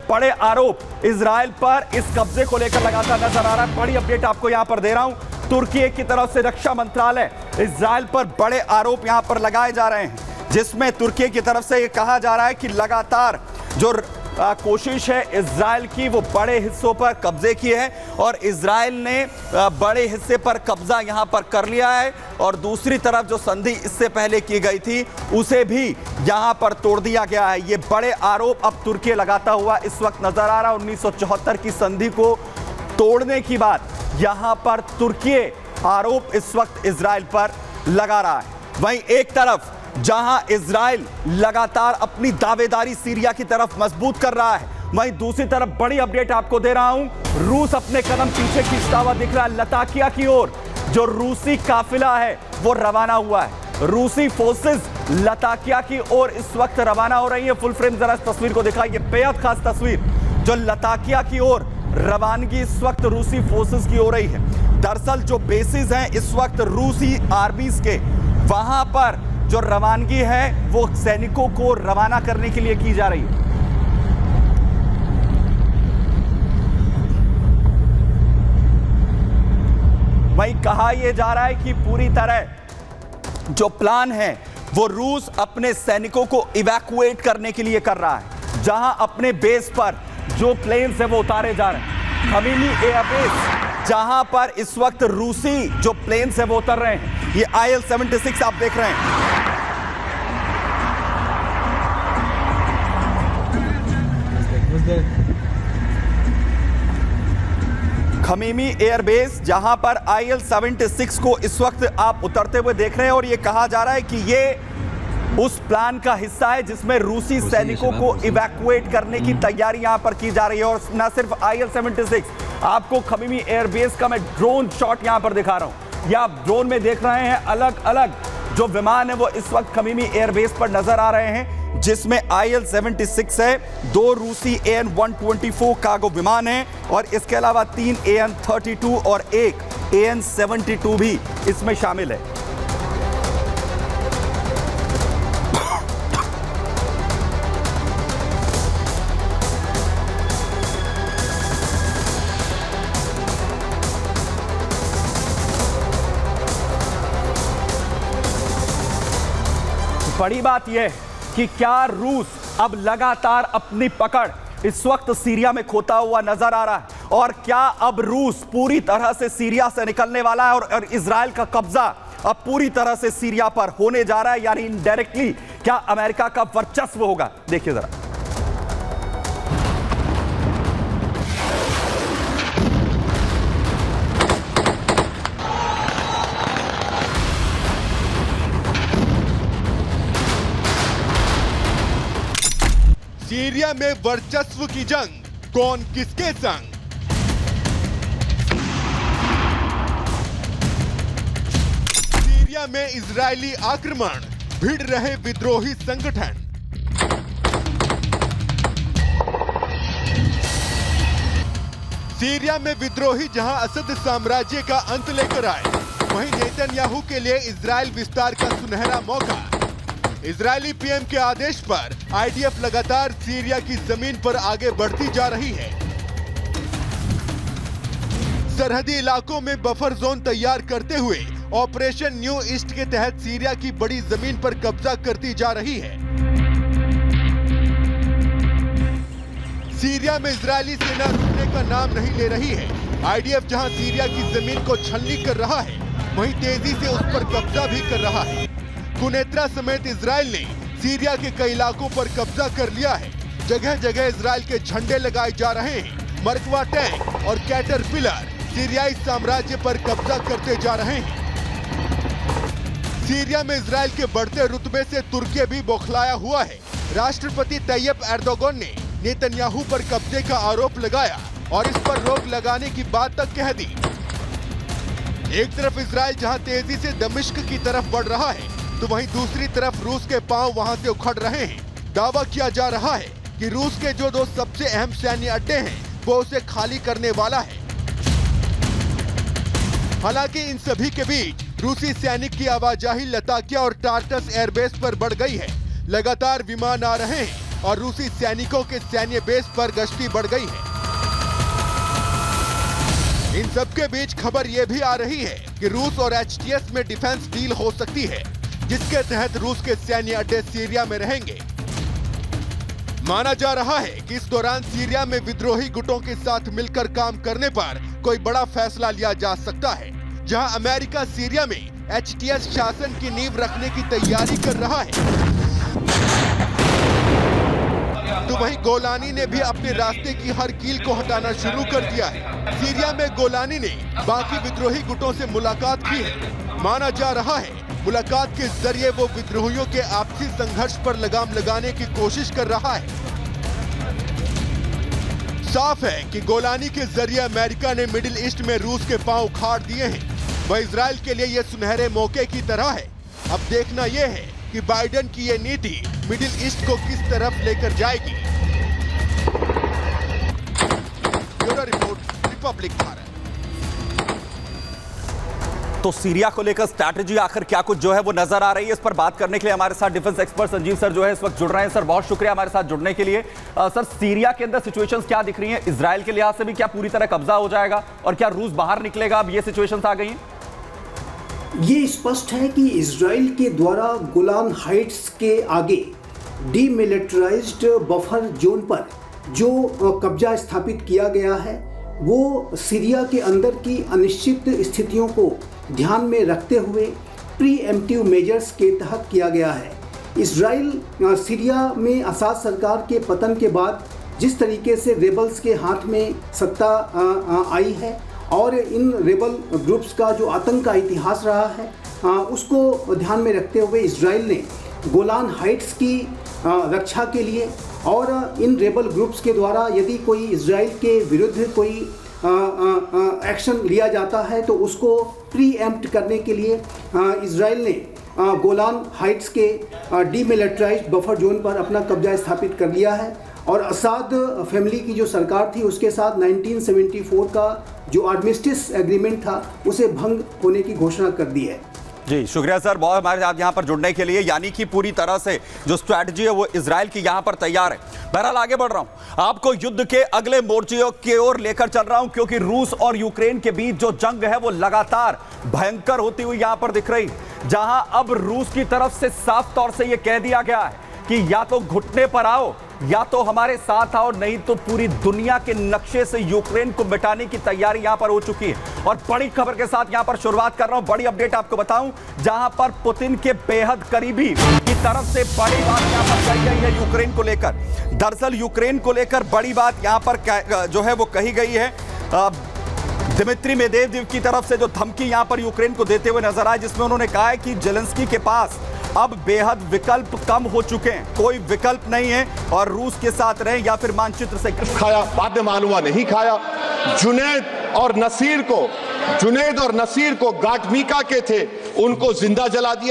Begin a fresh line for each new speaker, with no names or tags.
बड़े आरोप इजराइल पर इस कब्जे को लेकर लगातार नजर आ रहा है। बड़ी अपडेट आपको यहां पर दे रहा हूं। तुर्की की तरफ से रक्षा मंत्रालय इजराइल पर बड़े आरोप यहां पर लगाए जा रहे हैं, जिसमें तुर्की की तरफ से यह कहा जा रहा है कि लगातार जो कोशिश है इजराइल की वो बड़े हिस्सों पर कब्जे की है और इजराइल ने बड़े हिस्से पर कब्जा यहां पर कर लिया है और दूसरी तरफ जो संधि इससे पहले की गई थी उसे भी यहां पर तोड़ दिया गया है। ये बड़े आरोप अब तुर्की लगाता हुआ इस वक्त नजर आ रहा है। 1974 की संधि को तोड़ने की बात यहां पर तुर्की आरोप इस वक्त इजराइल पर लगा रहा है। वहीं एक तरफ जहां इजराइल लगातार अपनी दावेदारी सीरिया की तरफ मजबूत कर रहा है, वहीं दूसरी तरफ बड़ी अपडेट आपको दे रहा हूं। रूस अपने कदम पीछे खींचता हुआ दिख रहा है। लताकिया की ओर जो रूसी काफिला है वो रवाना हुआ है। रूसी फोर्सेस लताकिया की ओर इस वक्त रवाना हो रही है। फुल फ्रेम जरा इस तस्वीर को दिखाइए, बेहद खास तस्वीर जो लताकिया की ओर रवानगी इस वक्त रूसी फोर्सेस की हो रही है। दरअसल जो बेसिस हैं इस वक्त रूसी आर्मीज के, वहां पर जो रवानगी है वो सैनिकों को रवाना करने के लिए की जा रही है। वहीं कहा यह जा रहा है कि पूरी तरह जो प्लान है वो रूस अपने सैनिकों को इवैक्यूएट करने के लिए कर रहा है। जहां अपने बेस पर जो प्लेन्स है वो उतारे जा रहे हैं। खमीनी एयरबेस जहां पर इस वक्त रूसी जो प्लेन्स है वो उतर रहे हैं। ये IL-76 आप देख रहे हैं। खमीमी एयरबेस जहां पर IL-76 को इस वक्त आप उतरते हुए देख रहे हैं और यह कहा जा रहा है कि यह उस प्लान का हिस्सा है जिसमें रूसी सैनिकों को इवैक्यूएट करने की तैयारी यहां पर की जा रही है। और न सिर्फ IL-76, आपको खमीमी एयरबेस का मैं ड्रोन शॉट यहां पर दिखा रहा हूं। या आप ड्रोन में देख रहे हैं अलग अलग जो विमान है वो इस वक्त खमीमी एयरबेस पर नजर आ रहे हैं, जिसमें IL-76 है, 2 रूसी AN-124 कार्गो विमान हैं और इसके अलावा 3 AN-32 और 1 AN-72 भी इसमें शामिल है। बड़ी बात यह कि क्या रूस अब लगातार अपनी पकड़ इस वक्त सीरिया में खोता हुआ नजर आ रहा है और क्या अब रूस पूरी तरह से सीरिया से निकलने वाला है और इजराइल का कब्जा अब पूरी तरह से सीरिया पर होने जा रहा है, यानी इनडायरेक्टली क्या अमेरिका का वर्चस्व होगा। देखिए जरा।
सीरिया में वर्चस्व की जंग, कौन किसके संग? सीरिया में इजरायली आक्रमण, भिड़ रहे विद्रोही संगठन। सीरिया में विद्रोही जहां असद साम्राज्य का अंत लेकर आए, वहीं नेतन्याहू के लिए इजरायल विस्तार का सुनहरा मौका। इजरायली पीएम के आदेश पर आईडीएफ लगातार सीरिया की जमीन पर आगे बढ़ती जा रही है। सरहदी इलाकों में बफर जोन तैयार करते हुए ऑपरेशन न्यू ईस्ट के तहत सीरिया की बड़ी जमीन पर कब्जा करती जा रही है। सीरिया में इजरायली सेना रुकने का नाम नहीं ले रही है। आईडीएफ जहां सीरिया की जमीन को छलनी कर रहा है, वहीं तेजी से उस पर कब्जा भी कर रहा है। कुनेत्रा समेत इजराइल ने सीरिया के कई इलाकों पर कब्जा कर लिया है। जगह जगह इजराइल के झंडे लगाए जा रहे हैं। मरकवा टैंक और कैटरपिलर सीरियाई साम्राज्य पर कब्जा करते जा रहे हैं। सीरिया में इजराइल के बढ़ते रुतबे से तुर्की भी बौखलाया हुआ है। राष्ट्रपति तैयब एर्दोगन ने नेतन्याहू पर कब्जे का आरोप लगाया और इस पर रोक लगाने की बात तक कह दी। एक तरफ इजराइल जहां तेजी से दमिश्क की तरफ बढ़ रहा है, तो वहीं दूसरी तरफ रूस के पांव वहां से उखड़ रहे हैं। दावा किया जा रहा है कि रूस के जो 2 सबसे अहम सैन्य अड्डे हैं वो उसे खाली करने वाला है। हालांकि इन सभी के बीच रूसी सैनिक की आवाजाही लताकिया और टार्टस एयरबेस पर बढ़ गई है। लगातार विमान आ रहे हैं और रूसी सैनिकों के सैन्य बेस पर गश्ती बढ़ गई है। इन सबके बीच खबर यह भी आ रही है कि रूस और एचटीएस में डिफेंस डील हो सकती है, जिसके तहत रूस के सैन्य अड्डे सीरिया में रहेंगे। माना जा रहा है कि इस दौरान सीरिया में विद्रोही गुटों के साथ मिलकर काम करने पर कोई बड़ा फैसला लिया जा सकता है, जहां अमेरिका सीरिया में एचटीएस शासन की नींव रखने की तैयारी कर रहा है, तो वहीं गोलानी ने भी अपने रास्ते की हर कील को हटाना शुरू कर दिया है। सीरिया में गोलानी ने बाकी विद्रोही गुटों से मुलाकात की है। माना जा रहा है मुलाकात के जरिए वो विद्रोहियों के आपसी संघर्ष पर लगाम लगाने की कोशिश कर रहा है। साफ है कि गोलानी के जरिए अमेरिका ने मिडिल ईस्ट में रूस के पांव उखाड़ दिए हैं। वह इजराइल के लिए ये सुनहरे मौके की तरह है। अब देखना यह है कि बाइडेन की ये नीति मिडिल ईस्ट को किस तरफ लेकर जाएगी। Bureau report, Republic Bharat.
तो सीरिया को लेकर स्ट्रैटेजी आखिर क्या कुछ जो है वो नजर आ रही है, इस पर बात करने के लिए हमारे साथ डिफेंस एक्सपर्ट संजीव सर जो है इस वक्त जुड़ रहे हैं। सर बहुत शुक्रिया हमारे साथ जुड़ने के लिए। सर सीरिया के अंदर सिचुएशंस क्या दिख रही हैं? इजराइल के लिहाज से भी क्या पूरी तरह कब्जा हो जाएगा और क्या रूस बाहर निकलेगा? अब ये सिचुएशंस आ गई हैं।
ये स्पष्ट है कि इजराइल के द्वारा गोलान हाइट्स के आगे डीमिलिटराइज्ड बफर जोन पर जो कब्जा स्थापित किया गया है वो सीरिया के अंदर की अनिश्चित स्थितियों को ध्यान में रखते हुए प्रीएम्प्टिव मेजर्स के तहत किया गया है। इजराइल सीरिया में असाद सरकार के पतन के बाद जिस तरीके से रेबल्स के हाथ में सत्ता आई है और इन रेबल ग्रुप्स का जो आतंक का इतिहास रहा है उसको ध्यान में रखते हुए इजराइल ने गोलान हाइट्स की रक्षा के लिए और इन रेबल ग्रुप्स के द्वारा यदि कोई इजराइल के विरुद्ध कोई एक्शन लिया जाता है तो उसको प्रीएम्प्ट करने के लिए इजराइल ने गोलान हाइट्स के डीमिलिटराइज्ड बफर जोन पर अपना कब्जा स्थापित कर लिया है और असाद फैमिली की जो सरकार थी उसके साथ 1974 का जो आर्मिस्टिस एग्रीमेंट था उसे भंग होने की घोषणा कर दी है।
जी शुक्रिया सर बहुत हमारे साथ यहाँ पर जुड़ने के लिए। यानी कि पूरी तरह से जो स्ट्रैटेजी है वो इजराइल की यहाँ पर तैयार है। बहरहाल आगे बढ़ रहा हूँ, आपको युद्ध के अगले मोर्चे की ओर लेकर चल रहा हूं क्योंकि रूस और यूक्रेन के बीच जो जंग है वो लगातार भयंकर होती हुई यहाँ पर दिख रही, जहां अब रूस की तरफ से साफ तौर से यह कह दिया गया है कि या तो घुटने पर आओ या तो हमारे साथ आओ, नहीं तो पूरी दुनिया के नक्शे से यूक्रेन को मिटाने की तैयारी यहां पर हो चुकी है। और बड़ी खबर के साथ यहां पर शुरुआत कर रहा हूं, बड़ी अपडेट आपको बताऊं, जहां पर पुतिन के बेहद करीबी की तरफ से बड़ी बात यहां पर कही गई है यूक्रेन को लेकर। दरअसल यूक्रेन को लेकर बड़ी बात यहां पर जो है वो कही गई है। दिमित्री मेदवेदेव की तरफ से जो धमकी यहां पर यूक्रेन को देते हुए नजर आए, जिसमें उन्होंने कहा है कि जेलेंस्की के पास अब बेहद विकल्प कम हो चुके हैं, कोई विकल्प नहीं है और रूस के साथ रहे या फिर मानचित्र से
खाया, बाद में मालूम हुआ नहीं खाया। जुनैद और नसीर को गाटमीका के थे, उनको जिंदा जला दिया।